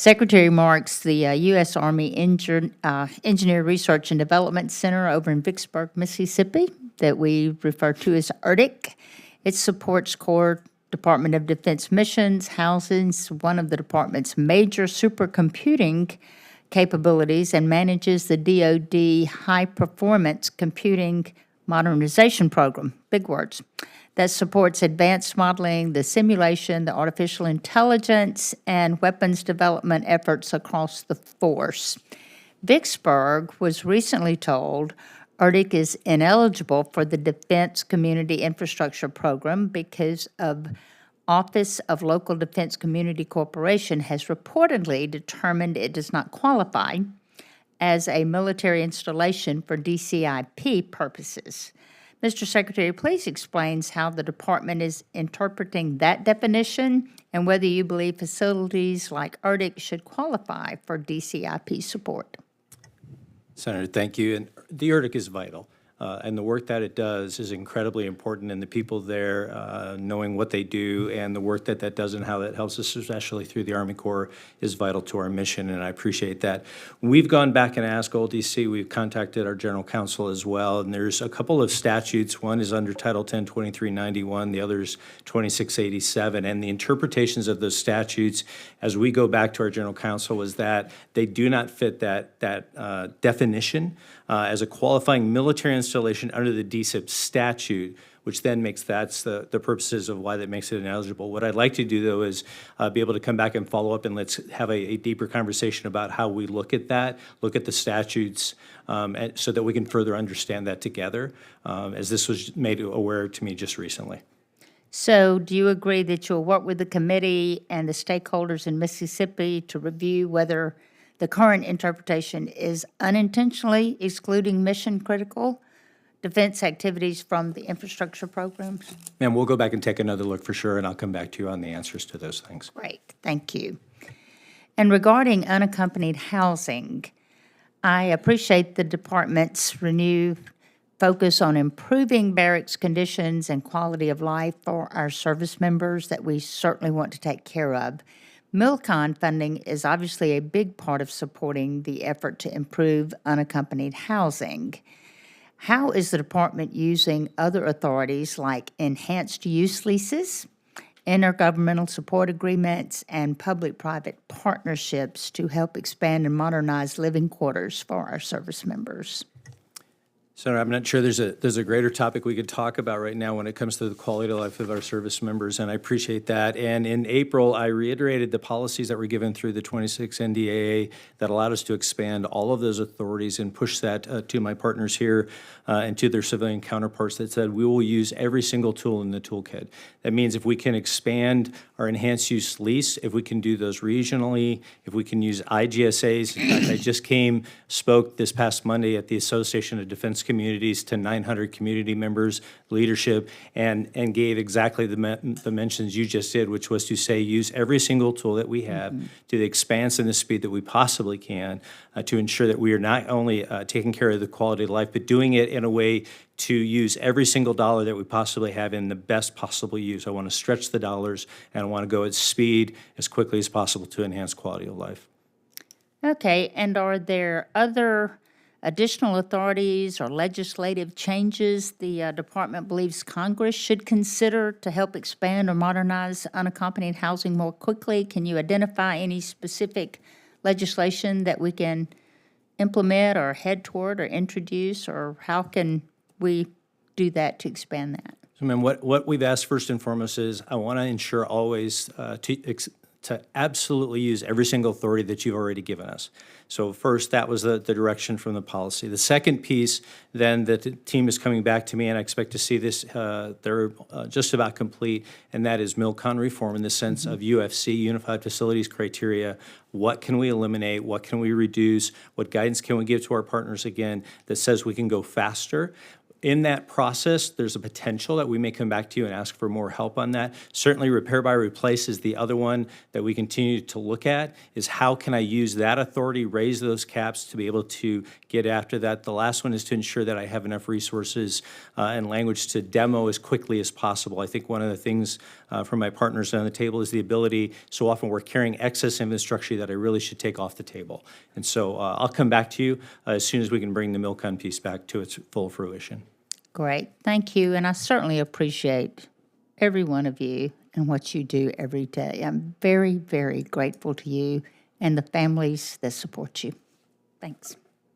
Secretary marks the U.S. Army Engineer Research and Development Center over in Vicksburg, Mississippi, that we refer to as ERDC. It supports core Department of Defense missions, houses one of the department's major supercomputing capabilities, and manages the DoD High-Performance Computing Modernization Program, big words, that supports advanced modeling, the simulation, the artificial intelligence, and weapons development efforts across the force. Vicksburg was recently told ERDC is ineligible for the Defense Community Infrastructure Program because of Office of Local Defense Community Corporation has reportedly determined it does not qualify as a military installation for DCIP purposes. Mr. Secretary, please explain how the department is interpreting that definition and whether you believe facilities like ERDC should qualify for DCIP support. Senator, thank you. And the ERDC is vital. And the work that it does is incredibly important, and the people there knowing what they do and the work that that does and how that helps us, especially through the Army Corps, is vital to our mission, and I appreciate that. We've gone back and asked OLDC. We've contacted our general counsel as well, and there's a couple of statutes. One is under Title 10, 2391, the other is 2687, and the interpretations of those statutes, as we go back to our general counsel, is that they do not fit that definition as a qualifying military installation under the DCIP statute, which then makes that's the purposes of why that makes it ineligible. What I'd like to do, though, is be able to come back and follow up, and let's have a deeper conversation about how we look at that, look at the statutes, so that we can further understand that together, as this was made aware to me just recently. So do you agree that you'll work with the committee and the stakeholders in Mississippi to review whether the current interpretation is unintentionally excluding mission-critical defense activities from the infrastructure programs? Ma'am, we'll go back and take another look for sure, and I'll come back to you on the answers to those things. Great, thank you. And regarding unaccompanied housing, I appreciate the department's renewed focus on improving barracks conditions and quality of life for our service members that we certainly want to take care of. MILCON funding is obviously a big part of supporting the effort to improve unaccompanied housing. How is the department using other authorities like enhanced use leases, intergovernmental support agreements, and public-private partnerships to help expand and modernize living quarters for our service members? Senator, I'm not sure there's a greater topic we could talk about right now when it comes to the quality of life of our service members, and I appreciate that. And in April, I reiterated the policies that were given through the 26 NDAA that allowed us to expand all of those authorities and push that to my partners here and to their civilian counterparts that said we will use every single tool in the toolkit. That means if we can expand our enhanced use lease, if we can do those regionally, if we can use IGSAs. In fact, I just spoke this past Monday at the Association of Defense Communities to 900 community members, leadership, and gave exactly the mentions you just did, which was to say use every single tool that we have to the expanse and the speed that we possibly can to ensure that we are not only taking care of the quality of life, but doing it in a way to use every single dollar that we possibly have in the best possible use. I want to stretch the dollars, and I want to go at speed as quickly as possible to enhance quality of life. Okay, and are there other additional authorities or legislative changes the department believes Congress should consider to help expand or modernize unaccompanied housing more quickly? Can you identify any specific legislation that we can implement or head toward or introduce, or how can we do that to expand that? So, ma'am, what we've asked first and foremost is I want to ensure always to absolutely use every single authority that you've already given us. So first, that was the direction from the policy. The second piece, then, that the team is coming back to me, and I expect to see this, they're just about complete, and that is MILCON reform in the sense of UFC, Unified Facilities Criteria. What can we eliminate? What can we reduce? What guidance can we give to our partners, again, that says we can go faster? In that process, there's a potential that we may come back to you and ask for more help on that. Certainly, repair by replace is the other one that we continue to look at, is how can I use that authority, raise those caps to be able to get after that. The last one is to ensure that I have enough resources and language to demo as quickly as possible. I think one of the things from my partners on the table is the ability, so often we're carrying excess infrastructure that I really should take off the table. And so I'll come back to you as soon as we can bring the Milcon piece back to its full fruition. Great. Thank you. And I certainly appreciate every one of you and what you do every day. I'm very, very grateful to you and the families that support you. Thanks.